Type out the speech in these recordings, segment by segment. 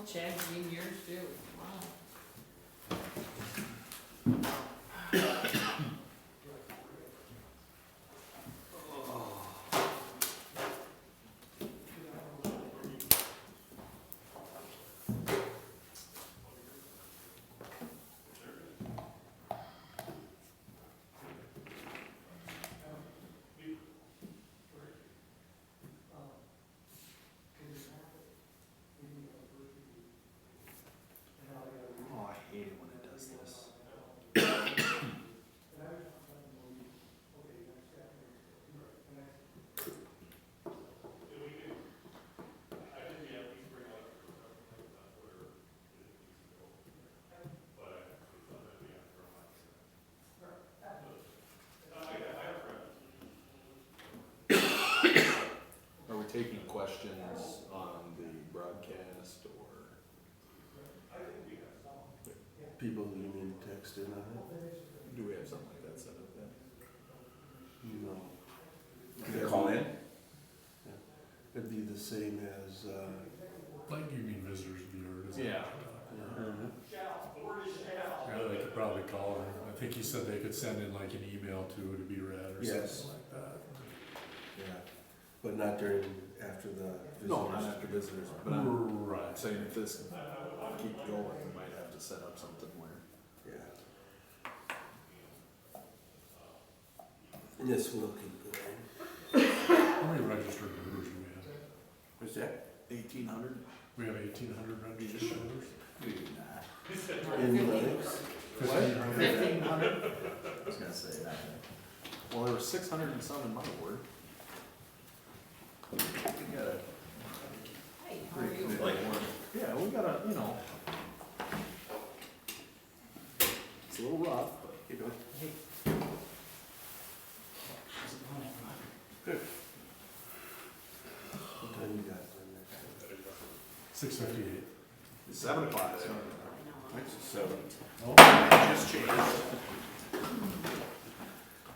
Chad's been yours too, wow. Oh, I hate it when it does this. Are we taking questions on the broadcast or? People who you mean text in on it? Do we have something like that set up then? No. Can they call in? It'd be the same as, Like you mean visitors viewer, isn't it? Yeah. Yeah, they could probably call her. I think he said they could send in like an email to be read or Yes. something like that. yeah, but not during, after the visitors. No, not after visitors, but I'm Right. saying if this keeps going, we might have to set up something where. Yeah. And this will keep going. How many registered voters do we have? What's that? 1,800? We have 1,800 registered voters. In Lennox? 1,500. 1,500. I was gonna say that. Well, there were 600 and some in my ward. We got a Hey, how are pretty you? committed ward. Yeah, we got a, you know. It's a little rough, but keep going. Good. What time you got for next? 658. 7 o'clock. I know. Next is 7. Oh, Just changed.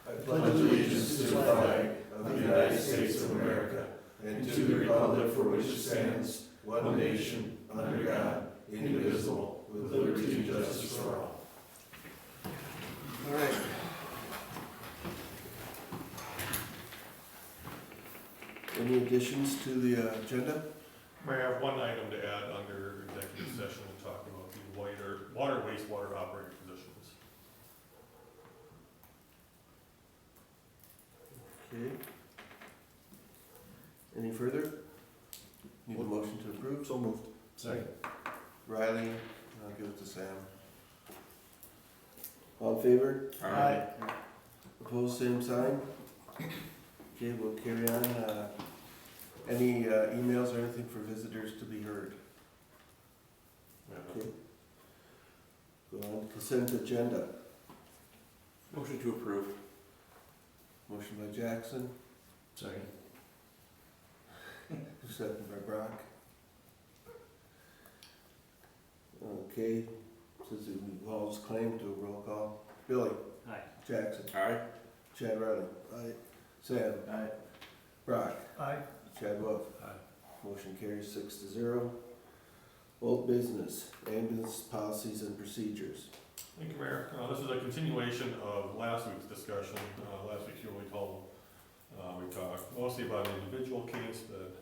I pledge allegiance to the flag of the United States of America and to the republic for which it stands, one nation, under God, indivisible, with liberty and justice for all. All right. Any additions to the agenda? Mayor, I have one item to add under executive session and talk about the water wastewater operator positions. Okay. Any further? Need a motion to approve? So moved. second. Riley, I'll give it to Sam. All in favor? Aye. Opposed, same sign? Okay, we'll carry on. Any emails or anything for visitors to be heard? Okay. Go on, consent agenda. Motion to approve. Motion by Jackson, Second. second by Brock. Okay, says it involves claim to a roll call. Billy? Aye. Jackson? Aye. Chad Riley? Aye. Sam? Aye. Brock? Aye. Chad Wolf? Aye. Motion carries 6-0. Old business, ambulance policies and procedures. Thank you, Mayor. This is a continuation of last week's discussion. Last week you only told, we talked mostly about an individual case, but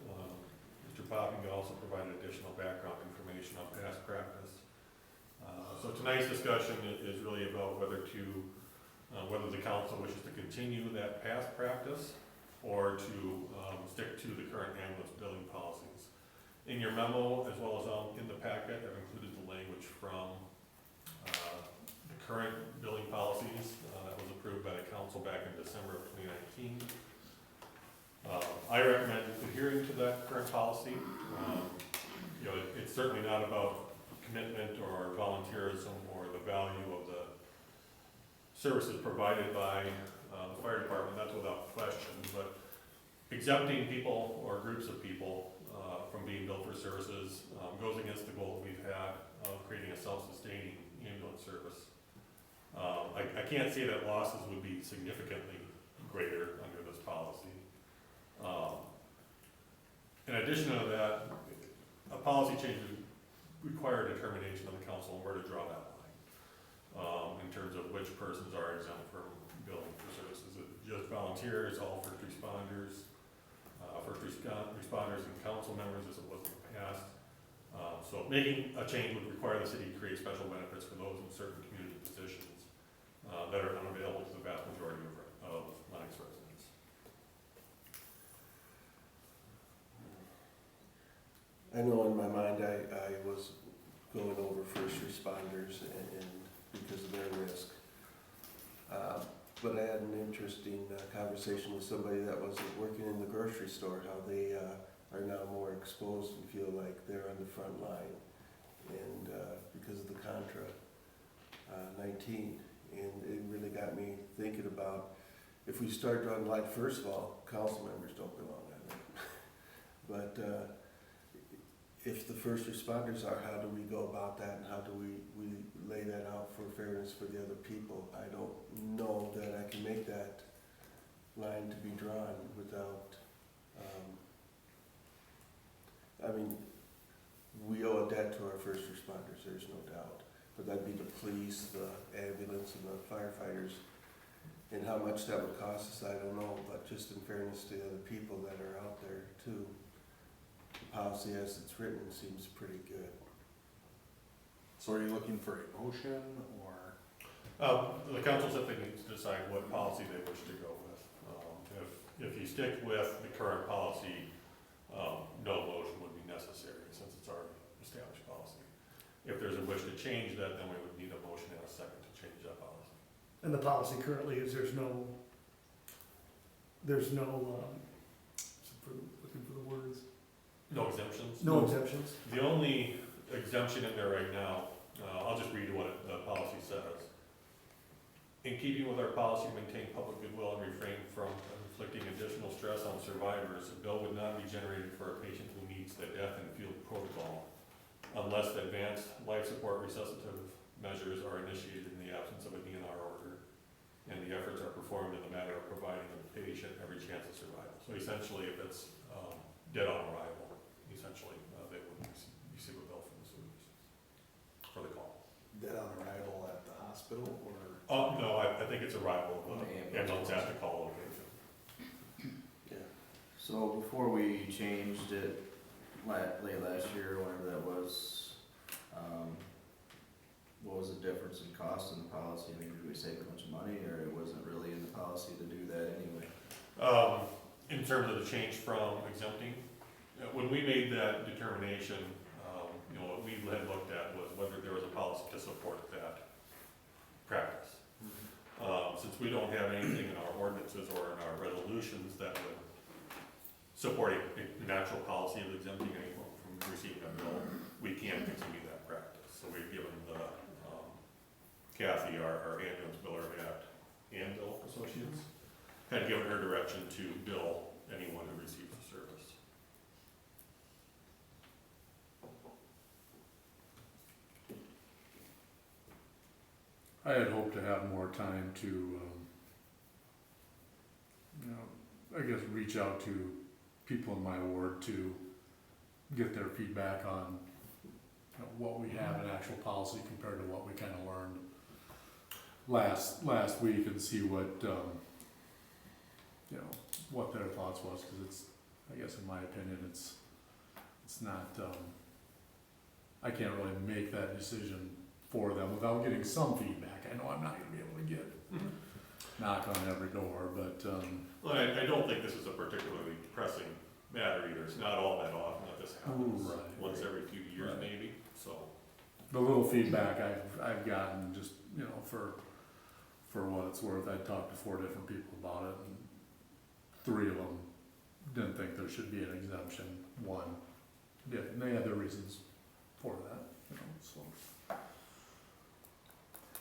Mr. Popping also provided additional background information on past practice. So tonight's discussion is really about whether the council wishes to continue that past practice or to stick to the current ambulance billing policies. In your memo, as well as in the packet, I've included the language from the current billing policies that was approved by the council back in December of 2019. I recommend adhering to that current policy. It's certainly not about commitment or volunteerism or the value of the services provided by the fire department, that's without question, but exempting people or groups of people from being billed for services goes against the goal that we've had of creating a self-sustaining ambulance service. I can't say that losses would be significantly greater under this policy. In addition to that, a policy change require determination of the council on where to draw that line, in terms of which persons are exempt from billing for services. Is it just volunteers, all first responders, responders and council members as it was in the past? So making a change would require the city to create special benefits for those in certain community positions that are unavailable to the vast majority of Lennox residents. I know in my mind, I was going over first responders and because of their risk. But I had an interesting conversation with somebody that was working in the grocery store, how they are now more exposed and feel like they're on the front line. And because of the Contra 19, and it really got me thinking about, if we start drawing, like, first of all, council members don't belong on it. But if the first responders are, how do we go about that, and how do we lay that out for fairness for the other people? I don't know that I can make that line to be drawn without, I mean, we owe a debt to our first responders, there's no doubt. But that'd be the police, the ambulance, and the firefighters. And how much that would cost us, I don't know, but just in fairness to the other people that are out there too. The policy as it's written seems pretty good. So are you looking for a motion or? The council said they need to decide what policy they wish to go with. If you stick with the current policy, no motion would be necessary since it's already established policy. If there's a wish to change that, then we would need a motion and a second to change that policy. And the policy currently is there's no, looking for the words, No exemptions? no exemptions. The only exemption in there right now, I'll just read what the policy says. In keeping with our policy to maintain public goodwill and refrain from inflicting additional stress on survivors, a bill would not be generated for a patient who meets the death and field protocol unless the advanced life support resuscitative measures are initiated in the absence of a DNR order and the efforts are performed in the matter of providing the patient every chance of survival. So essentially, if it's dead on arrival, essentially, they would receive a bill from the services for the call. Dead on arrival at the hospital or? No, I think it's arrival of the ambulance at the call location. Yeah. So before we changed it late last year, whenever that was, what was the difference in cost in the policy? I mean, did we save a bunch of money, or it wasn't really in the policy to do that anyway? In terms of the change from exempting, when we made that determination, what we had looked at was whether there was a policy to support that practice. Since we don't have anything in our ordinances or in our resolutions that would support a natural policy of exempting anyone from receiving a bill, we can't continue that practice. So we've given the Kathy, our ambulance biller at Anvil Associates, had given her direction to bill anyone who receives the service. I had hoped to have more time to, I guess, reach out to people in my ward to get their feedback on what we have in actual policy compared to what we kind of learned last week, and see what, what their thoughts was, because it's, I guess in my opinion, it's not, I can't really make that decision for them without getting some feedback. I know I'm not gonna be able to get knock on every door, but, Well, I don't think this is a particularly pressing matter either. It's not all that often that this happens. Right, Once every few years Right. maybe, so. the little feedback I've gotten, just, for what it's worth, I talked to 4 different people about it, and 3 of them didn't think there should be an exemption. 1 did, and they had their reasons for that, so.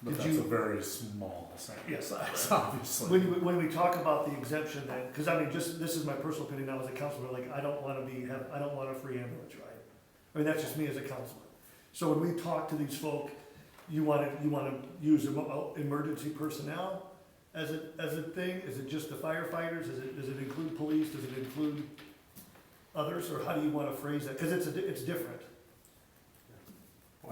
But Did that's you- a very small sample size, Right. obviously. When we talk about the exemption then, because I mean, just, this is my personal opinion now as a councilor, like, I don't want a free ambulance ride. I mean, that's just me as a councilor. So when we talk to these folk, you wanna use emergency personnel as a thing? Is it just the firefighters? Does it include police? Does it include others? Or how do you wanna phrase that? Because it's different.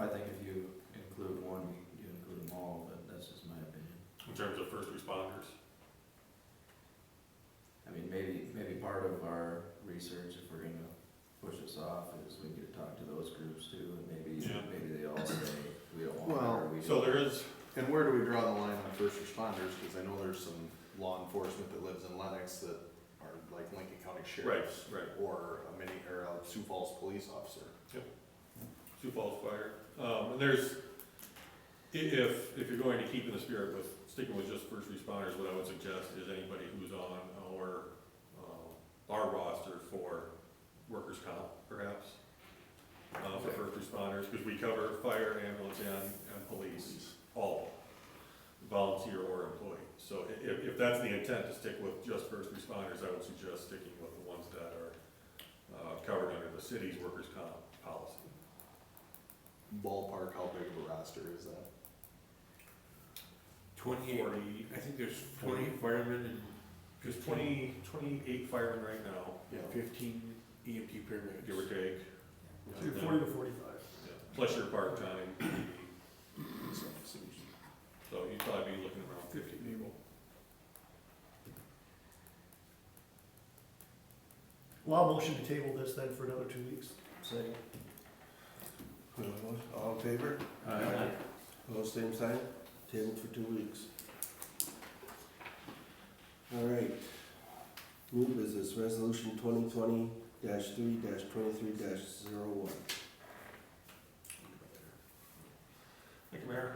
I think if you include one, you include them all, but that's just my opinion. In terms of first responders. I mean, maybe part of our research, if we're gonna push this off, is we get to talk to those groups too, and maybe they all say, we don't want Well, her, we So don't. there is, And where do we draw the line on first responders? Cause I know there's some law enforcement that lives in Lennox that are like Lincoln County sheriffs. right. Or a Sioux Falls police officer. Sioux Falls Fire. And there's, if you're going to keep in the spirit with, sticking with just first responders, what I would suggest is anybody who's on our roster for workers' comp, perhaps, for first responders, because we cover fire, ambulance, and police, all, volunteer or employee. So if that's the intent, to stick with just first responders, I would suggest sticking with the ones that are covered under the city's workers' comp policy. Ballpark, how big of a roster is that? 28, 40, I think there's 20 firemen and there's 28 firemen right now, 15 EMT paramedics. give or take. So you're 40 to 45. Yeah, plus your part-time, so you'd probably be looking around 50 people. Well, I'll motion to table this then for another 2 weeks. Second. All in favor? Aye. Opposed, same sign. Tabled for 2 weeks. All right. New business, resolution 2020-3-23-01. Thank you, Mayor.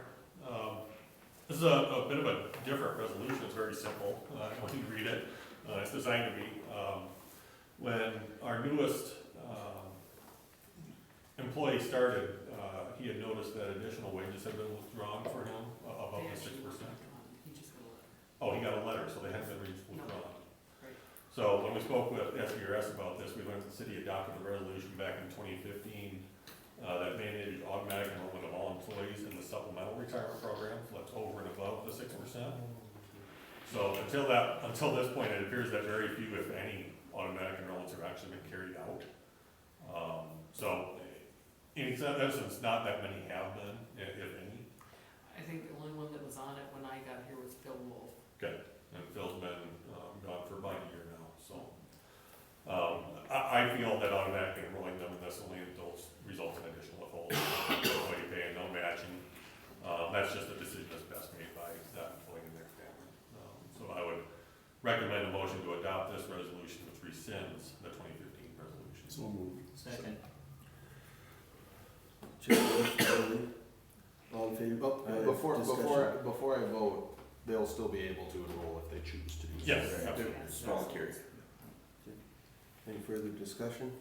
This is a bit of a different resolution. It's very simple when you read it. It's designed to be, when our newest employee started, he had noticed that additional wages had been withdrawn for him above the 6%. He just got a letter. Oh, he got a letter, so they hadn't been withdrawn. Right. So when we spoke with SBRS about this, we learned the city adopted a resolution back in 2015 that mandated automatic enrollment of all employees in the supplemental retirement program, so that's over and above the 6%. So until this point, it appears that very few, if any, automatic enrollments have actually been carried out. So in essence, not that many have been, if any. I think the only one that was on it when I got here was Phil Wolf. And Phil's been gone for about a year now, so. I feel that automatically enrolling them in this only results in additional withholding, no employee pay and no matching. That's just a decision that's best made by that employee and their family. So I would recommend a motion to adopt this resolution, which rescinds the 2015 resolution. So moved. Second. All in favor? Oh, Discussion. before I vote, they'll still be able to enroll if they choose to do so. Yes, Right? absolutely. It's voluntary. Any further discussion?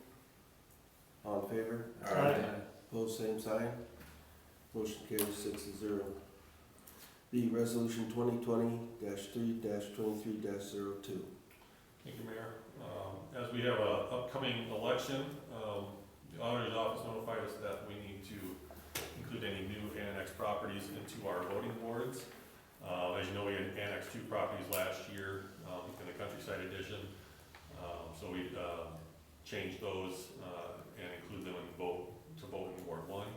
All in favor? Aye. Opposed, same sign. Motion carries 6-0. B, resolution 2020-3-23-02. Thank you, Mayor. As we have an upcoming election, the auditor's office notified us that we need to include any new annex properties into our voting boards. As you know, we annexed 2 properties last year in the countryside edition. So we changed those and include them in voting Ward 1.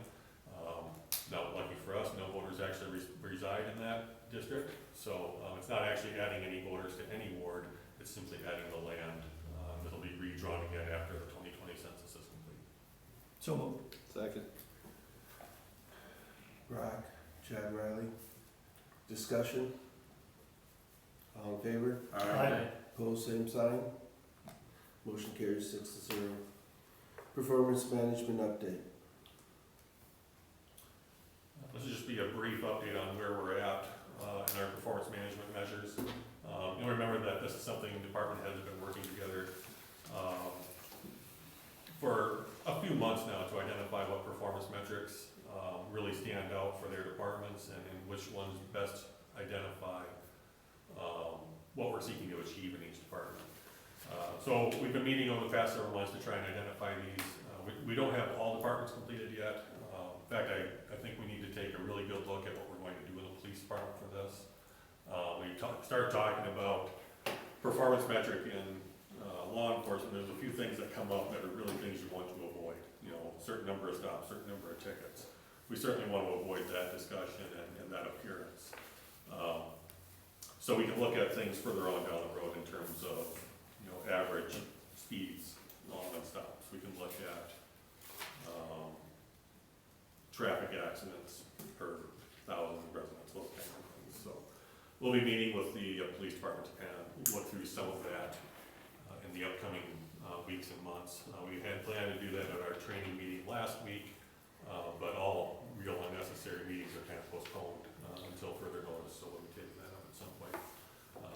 Now, lucky for us, no voters actually reside in that district. So it's not actually adding any voters to any ward. It's simply adding the land that'll be redrawn again after the 2020 census is complete. So moved. Second. Rock, Chad Riley. Discussion? All in favor? Aye. Opposed, same sign. Motion carries 6-0. Performance management update. This will just be a brief update on where we're at in our performance management measures. You'll remember that this is something department heads have been working together for a few months now to identify what performance metrics really stand out for their departments and which ones best identify what we're seeking to achieve in each department. So we've been meeting over the past several months to try and identify these. We don't have all departments completed yet. In fact, I think we need to take a really good look at what we're going to do in the police department for this. We started talking about performance metric in law enforcement. There's a few things that come up that are really things you want to avoid. You know, certain number of stops, certain number of tickets. we certainly want to avoid that discussion and that appearance. So we can look at things further on down the road in terms of, average speeds on and stops. We can look at, traffic accidents per thousand residents, those kind of things. So we'll be meeting with the police department and look through some of that in the upcoming weeks and months. We had planned to do that at our training meeting last week, but all real unnecessary meetings are kind of postponed until further notice, so we'll be taking that up at some point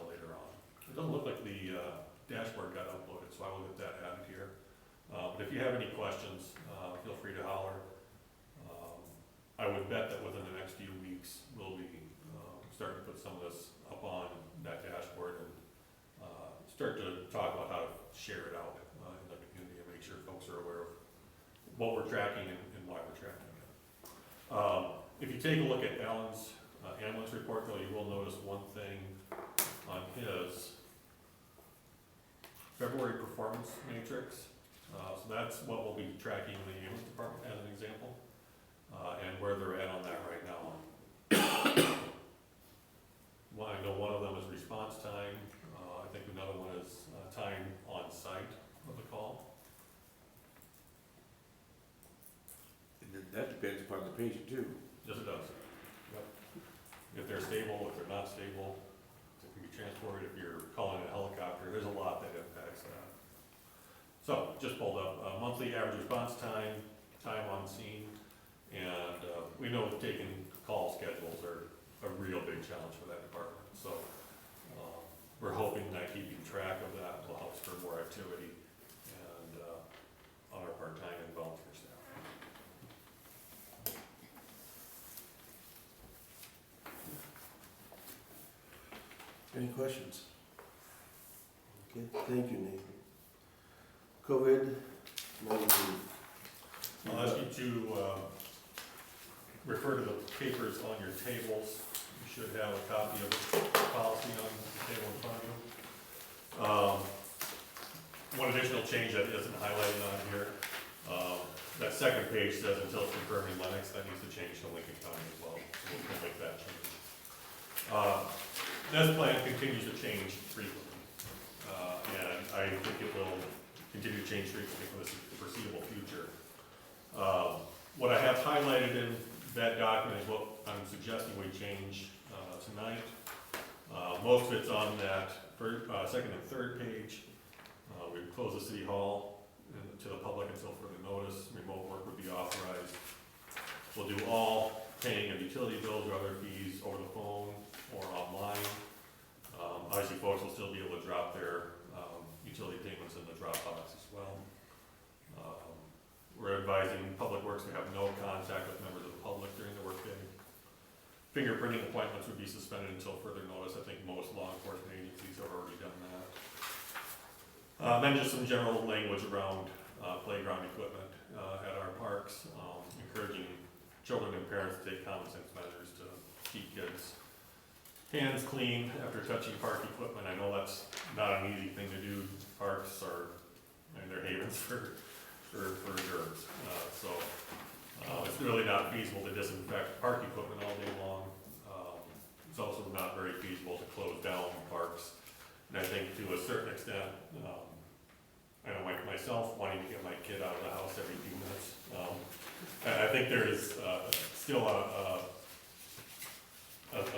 later on. It doesn't look like the dashboard got uploaded, so I will get that added here. But if you have any questions, feel free to holler. I would bet that within the next few weeks, we'll be starting to put some of this up on that dashboard and start to talk about how to share it out in the community and make sure folks are aware of what we're tracking and why we're tracking it. If you take a look at Alan's ambulance report, though, you will notice one thing on his February performance matrix. So that's what we'll be tracking in the ambulance department as an example, and where they're at on that right now. Well, I know one of them is response time. I think another one is time on site of the call. And then that depends upon the patient too. Yes, it does. Yep. If they're stable, if they're not stable, if they can be transported, if you're calling a helicopter, there's a lot that impacts that. So, just pulled up monthly average response time, time on scene, and we know taking call schedules are a real big challenge for that department. So, we're hoping that keeping track of that will help spur more activity and on our part-time and volunteer staff. Any questions? Okay, thank you, Nathan. COVID-19. I'll ask you to refer to the papers on your tables. You should have a copy of the policy on the table in front of you. One additional change that isn't highlighted on here, that second page says until it's confirmed in Lennox, that needs to change to Lincoln County as well. So we'll make that change. This plan continues to change frequently, and I think it will continue to change frequently for the foreseeable future. What I have highlighted in that document is what I'm suggesting we change tonight. Most of it's on that second and third page. We close the city hall to the public until further notice. Remote work would be authorized. We'll do all paying of utility bills or other fees over the phone or online. Obviously, folks will still be able to drop their utility payments in the drop box as well. We're advising Public Works to have no contact with members of the public during the workday. Fingerprinting appointments would be suspended until further notice. I think most law enforcement agencies have already done that. Then just some general language around playground equipment at our parks, encouraging children and parents to take common sense measures to keep kids' hands clean after touching park equipment. I know that's not an easy thing to do. Parks are, they're havens for germs. So it's really not feasible to disinfect park equipment all day long. It's also not very feasible to close down parks. And I think to a certain extent, I know myself wanting to get my kid out of the house every few minutes. I think there is still a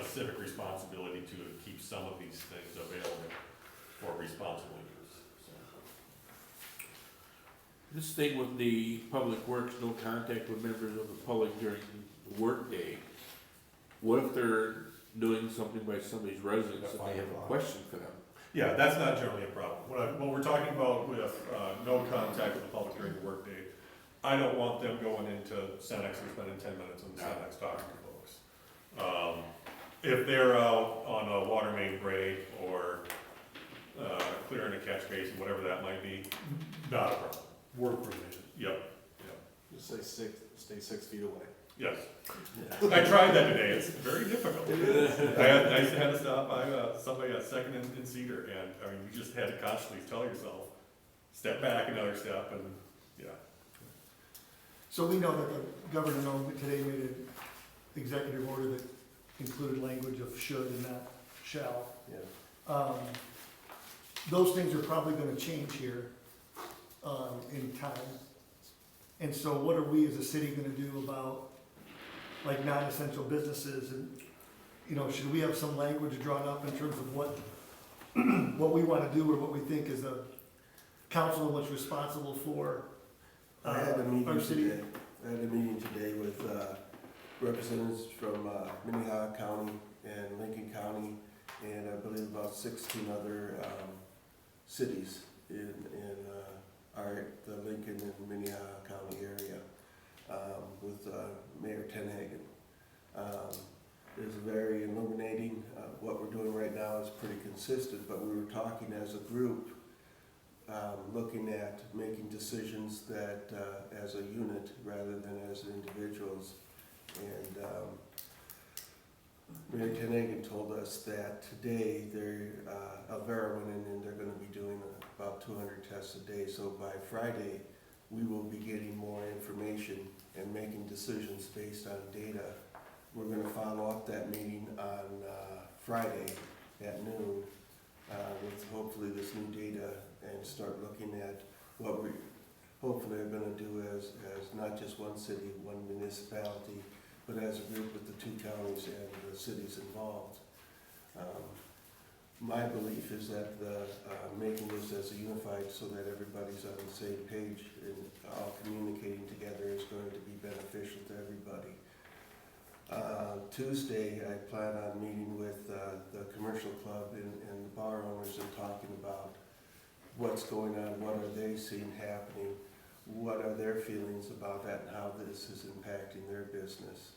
civic responsibility to keep some of these things available for responsible use. So. This thing with the public works, no contact with members of the public during the workday. What if they're doing something by somebody's residence and they have a question for them? Yeah, that's not generally a problem. What we're talking about with no contact with the public during the workday, I don't want them going into Lennox and spending 10 minutes in Lennox talking to folks. If they're out on a water main break or clearing a catch basin, whatever that might be, not a problem. Work related. Yep. Just stay 6 feet away. Yes. I tried that today. It's very difficult. I used to have to stop by somebody at Second and Cedar, and I mean, you just had to constantly tell yourself, step back another step, and yeah. So we know that the governor today made an executive order that included language of should and not shall. Yeah. Those things are probably gonna change here, in time. And so what are we as a city gonna do about, like, non-essential businesses? And, you know, should we have some language drawn up in terms of what, what we wanna do, or what we think is a council and what's responsible for, I had a our meeting city? today, with, representatives from, Minnehaha County and Lincoln County, and I believe about 16 other, cities in the Lincoln and Minnehaha County area, with, Mayor Tenhagen. It's very illuminating. What we're doing right now is pretty consistent, but we were talking as a group, looking at making decisions that, as a unit rather than as individuals. And Mayor Tenhagen told us that today Alvera went in and they're gonna be doing about 200 tests a day. So by Friday, we will be getting more information and making decisions based on data. We're gonna follow up that meeting on Friday at noon with hopefully this new data, and start looking at what we hopefully are gonna do as not just one city, one municipality, but as a group with the 2 counties and the cities involved. My belief is that making this as a unified so that everybody's on the same page and all communicating together is going to be beneficial to everybody. Tuesday, I plan on meeting with the commercial club and the bar owners and talking about what's going on, what are they seeing happening, what are their feelings about that, and how this is impacting their business.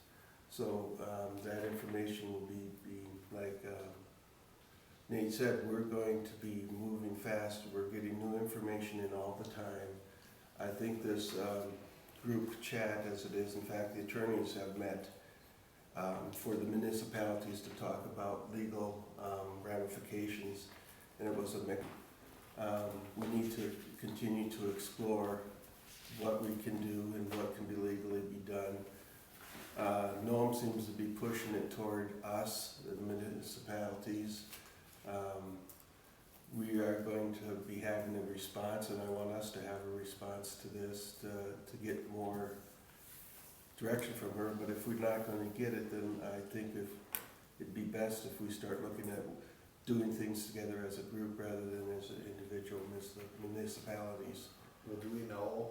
So that information will be like Nate said, we're going to be moving fast. We're getting new information in all the time. I think this group chat, as it is, in fact, the attorneys have met for the municipalities to talk about legal ramifications, and it was a mix. We need to continue to explore what we can do and what can be legally be done. NOAM seems to be pushing it toward us, the municipalities. We are going to be having a response, and I want us to have a response to this to get more direction from her. But if we're not going to get it, then I think it'd be best if we start looking at doing things together as a group rather than as individual municipalities. Well, do we know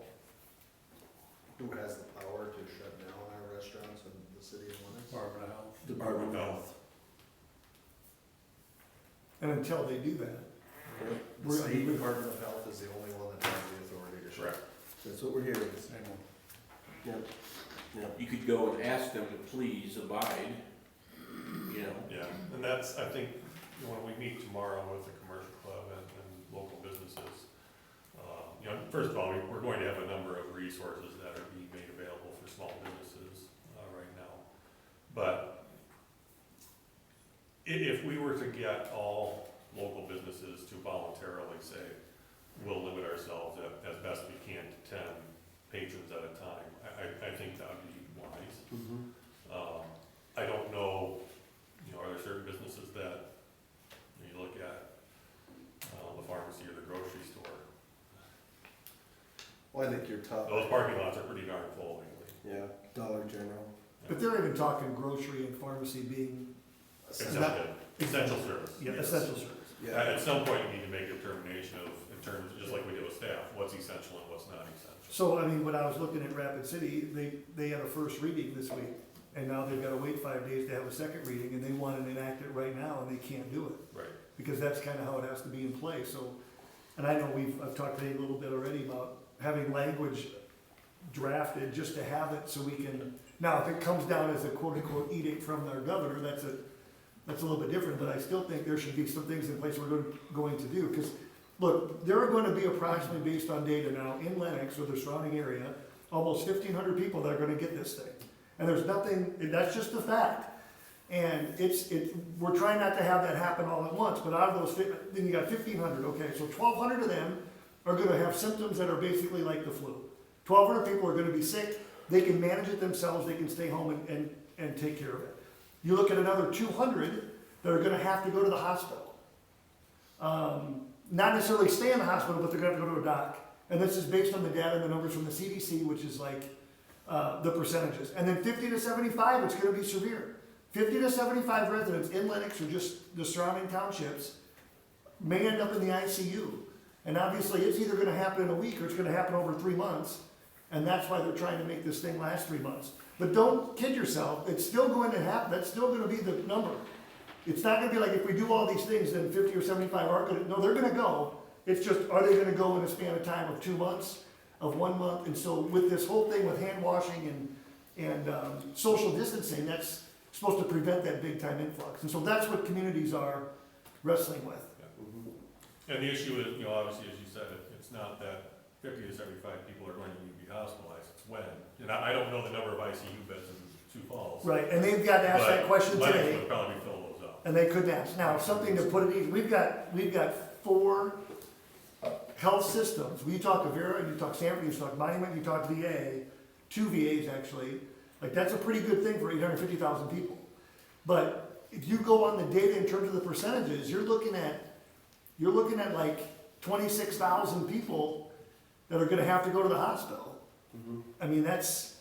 who has the power to shut down our restaurants in the city of Lennox? Department of Health. Department of Health. And until they do that, The state Department of Health is the only one that has the authority to shut. That's what we're hearing. Same one. Yep. Yep. You could go and ask them to please abide, you know. Yeah, and that's, I think, when we meet tomorrow with the commercial club and local businesses, first of all, we're going to have a number of resources that are being made available for small businesses right now. But if we were to get all local businesses to voluntarily say, we'll limit ourselves as best we can to 10 patrons at a time, I think that would be wise. Mm-hmm. I don't know, are there certain businesses that you look at, the pharmacy or the grocery store? Well, I think you're tough. Those parking lots are pretty darn full lately. Yeah, Dollar General. but they're even talking grocery and pharmacy being, Essential service. yeah, Yes. essential service. Yeah. At some point, you need to make a determination of, in terms, just like we did with staff, what's essential and what's not essential. So, I mean, when I was looking at Rapid City, they had a first reading this week, and now they've gotta wait 5 days to have a second reading, and they want to enact it right now, and they can't do it. Right. Because that's kinda how it has to be in place, so, and I know I've talked today a little bit already about having language drafted just to have it so we can, now, if it comes down as a quote-unquote edict from our governor, that's a little bit different, but I still think there should be some things in place we're going to do, because, look, there are gonna be approximately, based on data now, in Lennox or the surrounding area, almost 1,500 people that are gonna get this thing. And there's nothing, that's just a fact. And we're trying not to have that happen all at once, but out of those, then you got 1,500, okay, so 1,200 of them are gonna have symptoms that are basically like the flu. 1,200 people are gonna be sick, they can manage it themselves, they can stay home and take care of it. You look at another 200 that are gonna have to go to the hospital. Not necessarily stay in the hospital, but they're gonna have to go to a doc. And this is based on the data and the numbers from the CDC, which is like the percentages. And then 50 to 75, it's gonna be severe. 50 to 75 residents in Lennox or just the surrounding townships may end up in the ICU. And obviously, it's either gonna happen in a week or it's gonna happen over 3 months. And that's why they're trying to make this thing last 3 months. But don't kid yourself, it's still going to happen, that's still gonna be the number. It's not gonna be like if we do all these things, then 50 or 75 aren't gonna, no, they're gonna go. It's just, are they gonna go in a span of time of 2 months, of 1 month? And so with this whole thing with hand washing and social distancing, that's supposed to prevent that big time influx. And so that's what communities are wrestling with. And the issue is, obviously, as you said, it's not that 50 to 75 people are going to need to be hospitalized, it's when. And I don't know the number of ICU beds in Sioux Falls. Right, and they've got to ask that question Lennox today. would probably fill those up. And they couldn't ask. Now, something to put it easy, we've got 4 health systems. You talk Avera, you talk Sanford, you talk Monument, you talk VA, 2 VAs actually. Like, that's a pretty good thing for 850,000 people. But if you go on the data in terms of the percentages, you're looking at like 26,000 people that are gonna have to go to the hospital. I mean, that's,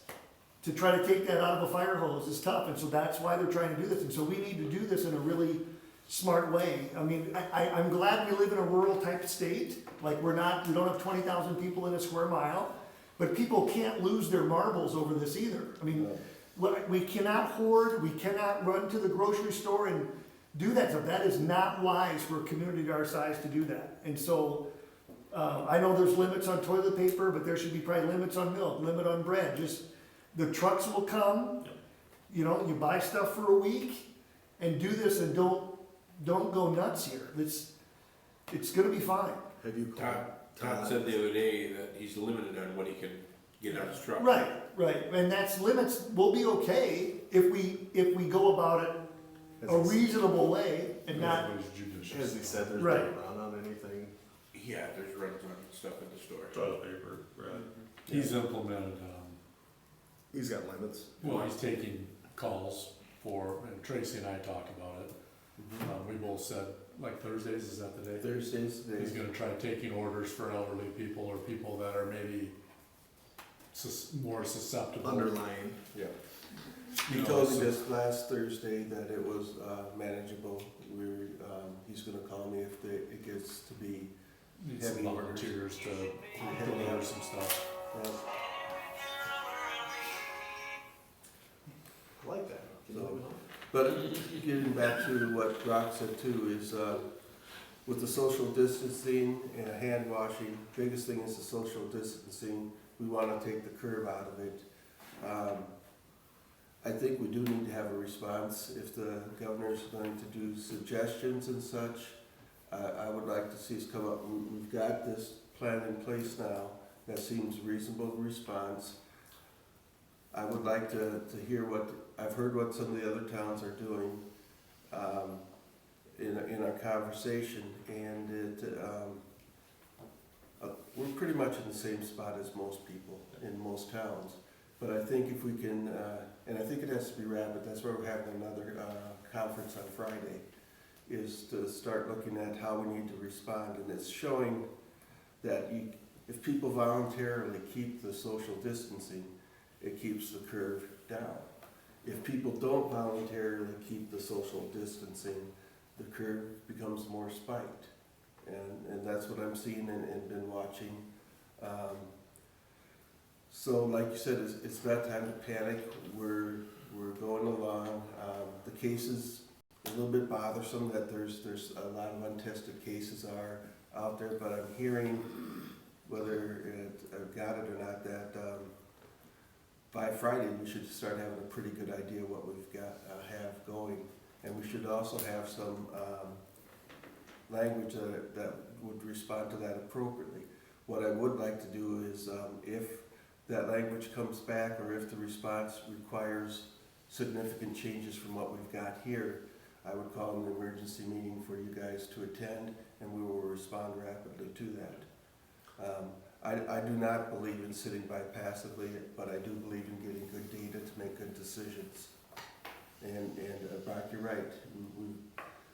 to try to take that out of a fire hose is tough, and so that's why they're trying to do this. And so we need to do this in a really smart way. I mean, I'm glad we live in a rural type state, like we don't have 20,000 people in a square mile, but people can't lose their marbles over this either. I mean, we cannot hoard, we cannot run to the grocery store and do that stuff. That is not wise for a community our size to do that. And so, I know there's limits on toilet paper, but there should be probably limits on milk, limit on bread. Just, the trucks will come, you buy stuff for a week and do this, and don't go nuts here. It's gonna be fine. Have you called? Todd said the other day that he's limited on what he can get on his truck. Right, and that's limits, will be okay if we go about it a reasonable way and not, Everybody's judicious. As he said, there's Right. no run on anything. Yeah, there's runs on stuff in the store. Toilet paper, bread. He's implemented, He's got limits. well, he's taking calls for, and Tracy and I talked about it. We both said, like Thursdays, is that the day? Thursdays, He's gonna try taking orders for elderly people or people that are maybe more susceptible. Underlying. Yeah. You He know, told me so- this last Thursday that it was manageable. He's gonna call me if it gets to be, Need some heavy orders. volunteers to Heavy deliver orders. some stuff. I like that. So- But getting back to what Brock said too, is with the social distancing and hand washing, biggest thing is the social distancing. We wanna take the curve out of it. I think we do need to have a response if the governor's going to do suggestions and such. I would like to see us come up, we've got this plan in place now, that seems reasonable response. I would like to hear I've heard what some of the other towns are doing, in our conversation, and we're pretty much in the same spot as most people in most towns. But I think if we can, and I think it has to be rapid, that's why we're having another conference on Friday, is to start looking at how we need to respond. And it's showing that if people voluntarily keep the social distancing, it keeps the curve down. If people don't voluntarily keep the social distancing, the curve becomes more spiked. And that's what I'm seeing and been watching. So like you said, it's not time to panic. We're going along. The cases, a little bit bothersome that there's a lot of untested cases are out there, but I'm hearing, whether I've got it or not, that by Friday we should start having a pretty good idea what we've got have going, and we should also have some language that would respond to that appropriately. What I would like to do is, if that language comes back, or if the response requires significant changes from what we've got here, I would call an emergency meeting for you guys to attend, and we will respond rapidly to that. I do not believe in sitting by passively, but I do believe in getting good data to make good decisions. And Brock, you're right.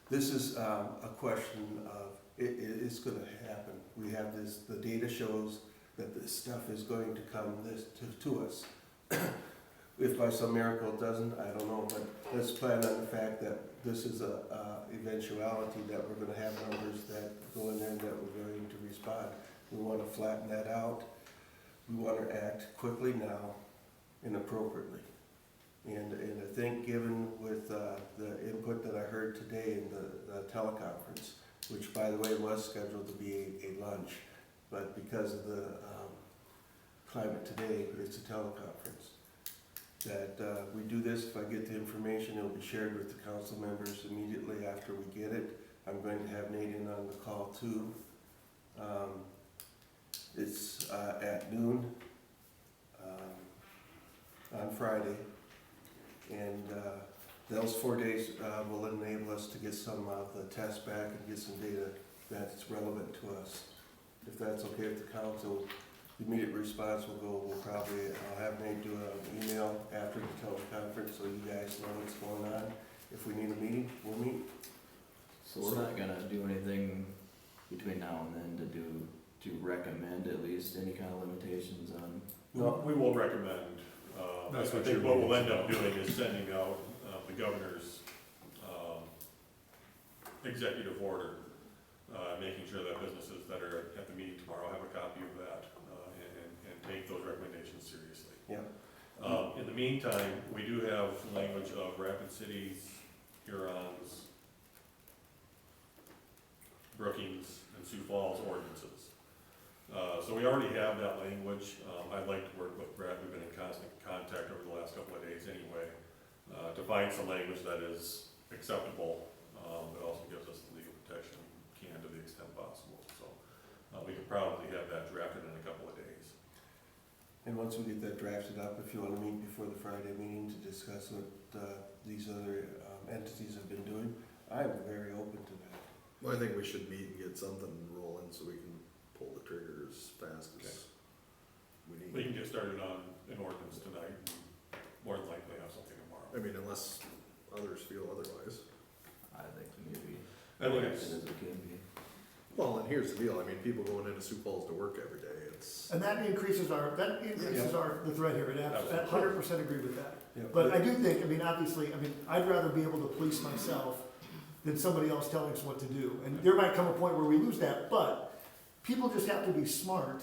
This is a question of, it's gonna happen. We have this, the data shows that this stuff is going to come to us. If by some miracle it doesn't, I don't know, but let's plan on the fact that this is a eventuality, that we're gonna have numbers that go in there and that we're going to respond. We wanna flatten that out. We wanna act quickly now and appropriately. And I think given with the input that I heard today in the teleconference, which by the way was scheduled to be a lunch, but because of the climate today, it's a teleconference, that we do this. If I get the information, it'll be shared with the council members immediately after we get it. I'm going to have Nate in on the call too. It's at noon on Friday. And those 4 days will enable us to get some of the tests back and get some data that's relevant to us. If that's okay with the council, the immediate response will go, I'll have Nate do an email after the teleconference so you guys know what's going on. If we need a meeting, we'll meet. So we're not gonna do anything between now and then to recommend at least any kind of limitations on? Well, we will recommend, I That's what think you're what we'll meaning. end up doing is sending out the governor's executive order, making sure that businesses that are at the meeting tomorrow have a copy of that and take those recommendations seriously. Yeah. In the meantime, we do have language of Rapid Cities, Hurons, Brookings, and Sioux Falls ordinances. So we already have that language. I'd like to work with Brad, we've been in constant contact over the last couple of days anyway, to find some language that is acceptable, but also gives us the legal protection we can to the extent possible. So we could probably have that drafted in a couple of days. And once we get that drafted up, if you want to meet before the Friday meeting to discuss what these other entities have been doing, I'm very open to that. Well, I think we should meet and get something rolling so we can pull the trigger as fast as we need. We can get started on an ordinance tonight and more than likely have something tomorrow. I mean, unless others feel otherwise. I think we need to be I think as it's, it can be. Well, and here's the deal, I mean, people going into Sioux Falls to work every day, it's, And that increases the threat here, and I Absolutely. 100% agree with that. Yeah. But I do think, obviously, I'd rather be able to police myself than somebody else telling us what to do. And there might come a point where we lose that, but people just have to be smart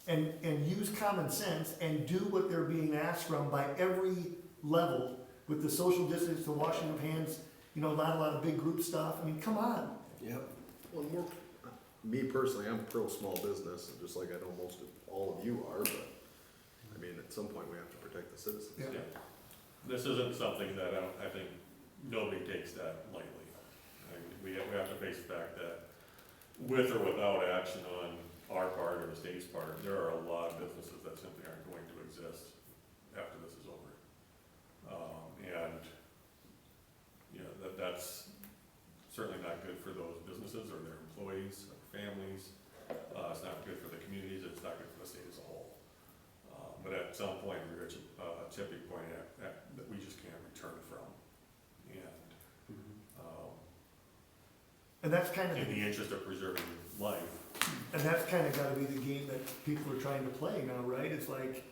and use common sense and do what they're being asked from by every level with the social distance, the washing of hands, not a lot of big group stuff. Come on. Yep. well, more, me personally, I'm pro small business, just like I know most of, all of you are, but, I mean, at some point we have to protect the citizens. Yeah. yeah. This isn't something that I think nobody takes that lightly. We have to face the fact that with or without action on our part or the state's part, there are a lot of businesses that simply aren't going to exist after this is over. That's certainly not good for those businesses or their employees or families. It's not good for the communities, it's not good for the state as a whole. But at some point, we reach a tipping point that we just can't return from. And that's kind of, In the interest of preserving life. and that's kind of gotta be the game that people are trying to play now, right? It's like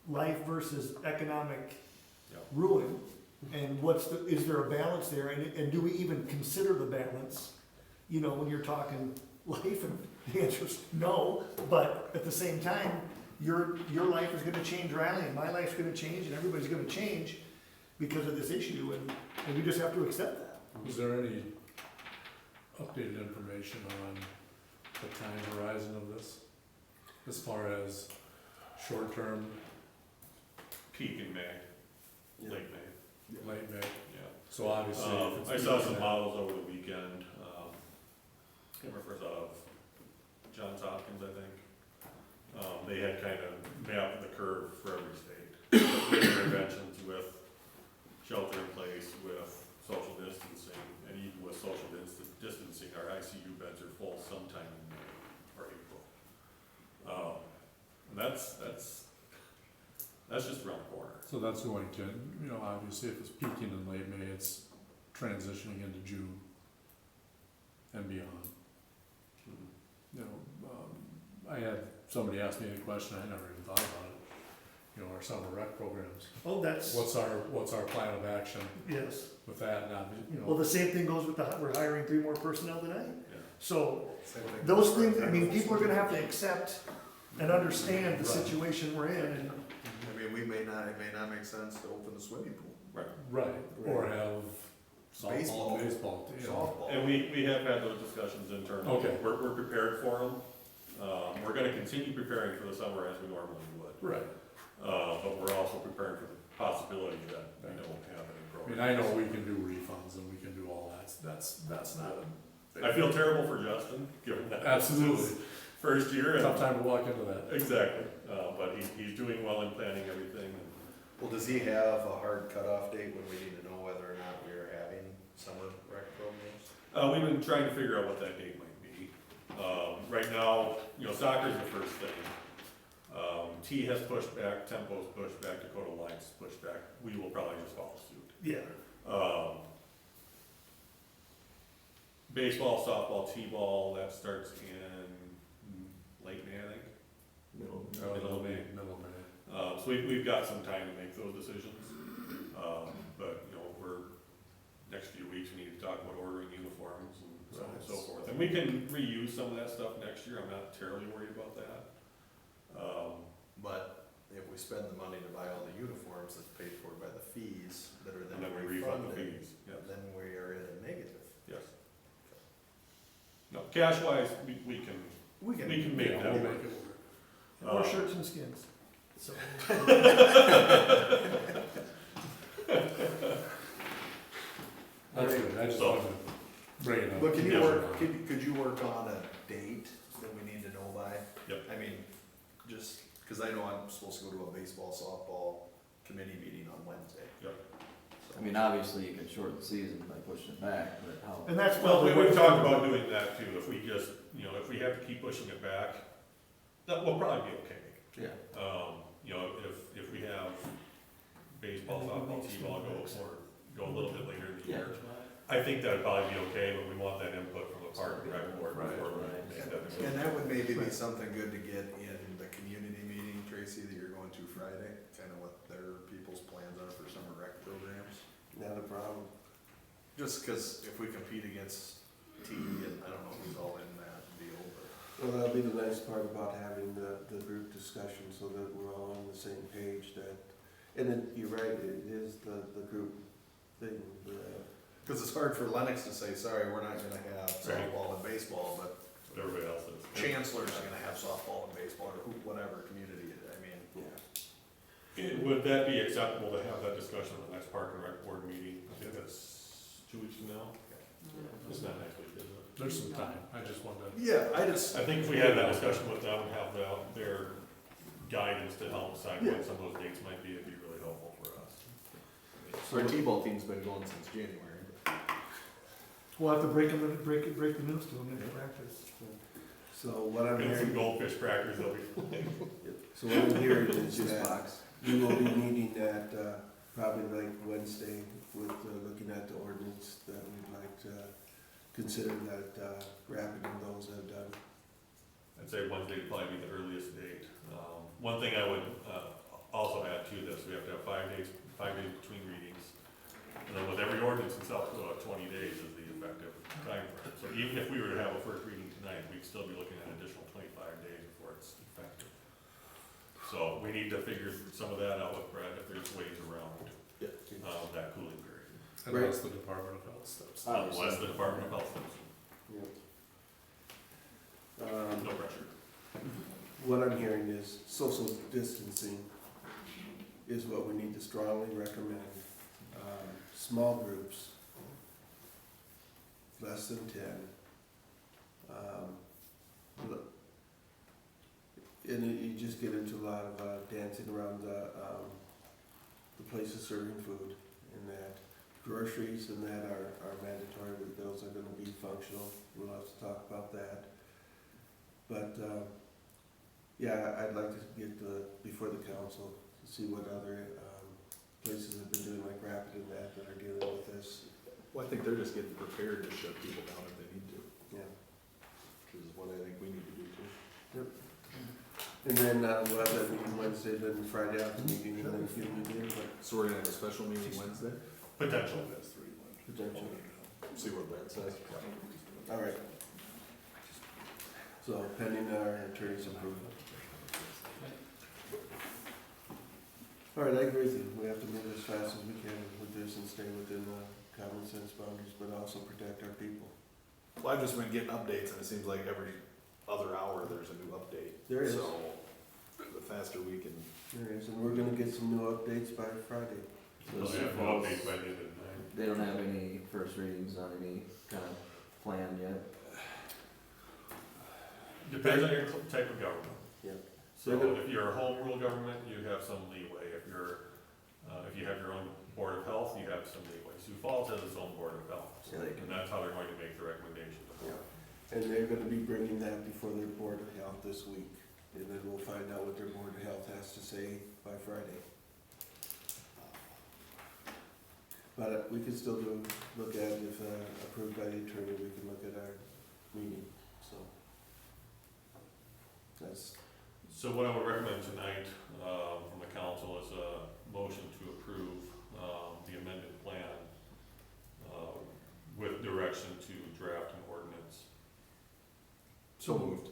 life versus economic Yeah. ruin. And is there a balance there? And do we even consider the balance? When you're talking life, and the answer is no, but at the same time, your life is gonna change, Riley, and my life's gonna change, and everybody's gonna change because of this issue, and we just have to accept that. Was there any updated information on the time horizon of this? As far as short-term, Peak in May, Yeah. late May, late May? yeah. So obviously, if it's I saw peaking some at- models over the weekend, can't remember if it was out of Johns Hopkins, I think. They had kind of mapped the curve for every state. Interventions with shelter in place, with social distancing, and even with social distancing, our ICU beds are full sometime in May or April. That's just around the corner. So that's going to, you know, obviously if it's peaking in late May, it's transitioning into June and beyond. You know, I had somebody ask me a question, I never even thought about it. You know, our summer rec programs. Oh, that's, What's our plan of action yes. with that? Now, you Well, know, the same thing goes with we're hiring 3 more personnel tonight. Yeah. So Same thing. those things, I mean, people are gonna have to accept and understand the Right. situation we're in, and I mean, it may not make sense to open the swimming pool. right, or have Baseball. softball, baseball, you know. Softball. And we have had those discussions internally. Okay. We're prepared for them. We're gonna continue preparing for the summer as we normally would. Right. But we're also preparing for the possibility that we don't have any I programs. mean, I know we can do refunds and we can do all that, that's not a. I feel terrible for Justin, given that. this is Absolutely. his first year. and- Tough time to walk into that. Exactly, but he's doing well in planning everything. Well, does he have a hard cutoff date when we need to know whether or not we are having summer rec programs? We've been trying to figure out what that date might be. Right now, you know, soccer's the first thing. T has pushed back, Tempo's pushed back, Dakota Lions pushed back. We will probably just follow suit. yeah. Baseball, softball, T-ball, that starts in late May, I think. Middle of May. Middle of May. So we've got some time to make those decisions. But, you know, next few weeks, we need to talk about ordering uniforms and so on and so forth. And we can reuse some of that stuff next year, I'm not terribly worried about that. But if we spend the money to buy all the uniforms that's paid for by the fees that are And then then we refund the refunded, fees, yes, then we are in a negative. yes. No, cash-wise, we can make Yeah, that we'll work. make it work. More shirts and skins. So, That's good, I just So- wanted to bring it up. But can you Yeah. work, could you work on a date that we need to know by? Yep. I mean, just, cause I know I'm supposed to go to a baseball, softball committee meeting on Wednesday. Yep. I mean, obviously you can shorten the season by pushing it back, but how? and that's Well, probably we've what- talked about doing that too, if we just, you know, if we have to keep pushing it back, that will probably be okay. Yeah. You know, if we have baseball, softball, T-ball go a little bit later in the year, I think that'd probably be okay, but we want that input from the park and rec board before we Right. make that decision. And that would maybe be something good to get in the community meeting, Tracy, that you're going to Friday, kind of what their people's plans are for summer rec programs. Not a problem. Just cause if we compete against T, and I don't know who's all in that deal, but. Well, that'll be the nice part about having the group discussion, so that we're all on the same page, and then, you're right, it is the group thing, Cause it's hard for Lennox to say, sorry, we're not gonna have Right. softball and baseball, but Everybody else is. Chancellor's gonna have softball and baseball, or whatever community, I mean. yeah. Would that be acceptable to have that discussion at the next park and rec board meeting? I think that's 2 weeks from now. It's not next week, is it? There's some time, I just wanted to. Yeah, I just, I think if we had that discussion with them, have their guidance to help decide Yeah. what some of those dates might be, it'd be really helpful for us. our T-ball team's been going since January. We'll have to break the news to them in practice. So what I'm And some hearing, goldfish crackers, they'll be. so what I'm hearing is Juice that box. we will be meeting at, probably like Wednesday with, looking at the ordinance that we'd like to consider that, wrapping those have done. I'd say Wednesday would probably be the earliest date. One thing I would also add to this, we have to have 5 days between readings. And then with every ordinance, it's up to 20 days is the effective time frame. So even if we were to have a first reading tonight, we'd still be looking at an additional 25 days before it's effective. So we need to figure some of that out with Brett, if there's ways around that cooling period. Unless the Department of Health steps in. Unless the Department of Health steps Yep. in. No pressure. What I'm hearing is social distancing is what we need to strongly recommend. Small groups, less than 10. And you just get into a lot of dancing around the places serving food, and that groceries and that are mandatory, but those are gonna be functional. We'll have to talk about that. But, yeah, I'd like to get before the council, see what other, places have been doing, like Rapid and that are dealing with this. Well, I think they're just getting prepared to shut people down if they need to, Yeah. which is what I think we need to do too. And then, we'll have that meeting Wednesday, then Friday after meeting, and then a few meetings, but So we're gonna have a special meeting Wednesday, Potential. potentially. see what that says. All right. So pending our attorney's approval. All right, I agree with you. We have to move as fast as we can with this and stay within the common sense boundaries, but also protect our people. Well, I've just been getting updates and it seems like every other hour there's a new update. There is. So the faster we can, There is, and we're gonna get some new updates by Friday. So They'll Sioux have no Falls, updates by the end of the night. they don't have any first readings on any kind of plan yet. Depends on your type of government. Yep. So if you're a home rule government, you have some leeway. If you have your own board of health, you have some leeway. Sioux Falls has its own board of health, So they and can, that's how they're going to make the recommendation. Yeah. And they're gonna be bringing that before their Board of Health this week, and then we'll find out what their Board of Health has to say by Friday. But we can still look at, if approved by the attorney, we can look at our meeting, so. That's, So what I would recommend tonight, from the council is a motion to approve, the amended plan, with direction to draft an ordinance. so moved.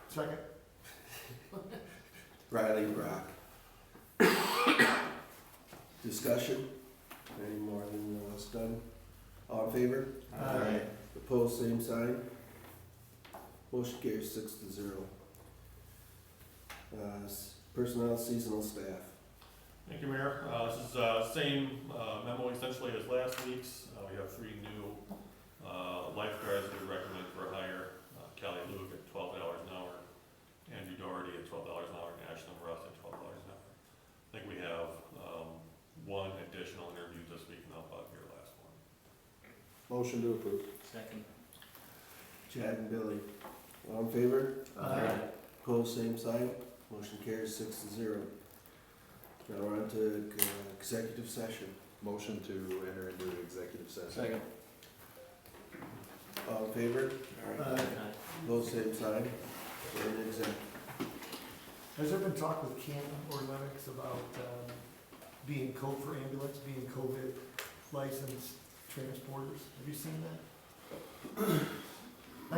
Second? Riley Rock. Discussion, any more than what's done? All in favor? Aye. Opposed, same sign. Motion carries 6-0. Personnel seasonal staff. Thank you, Mayor. This is, same, memo essentially as last week's. We have 3 new, lifeguards we recommend for hire. Callie Luke at $12 an hour, Andrew Doherty at $12 an hour, and Ashton Russ at $12 an hour. I think we have, 1 additional interview this week, and I'll bug your last one. Motion to approve. Second. Chad and Billy. All in favor? Aye. Opposed, same sign. Motion carries 6-0. Now we're on to executive session. Motion to enter into executive session. second. All in favor? Aye. Opposed, same sign. We're in exec. Has there been talk with Canton or Lennox about, being for ambulance, being COVID licensed transporters? Have you seen that?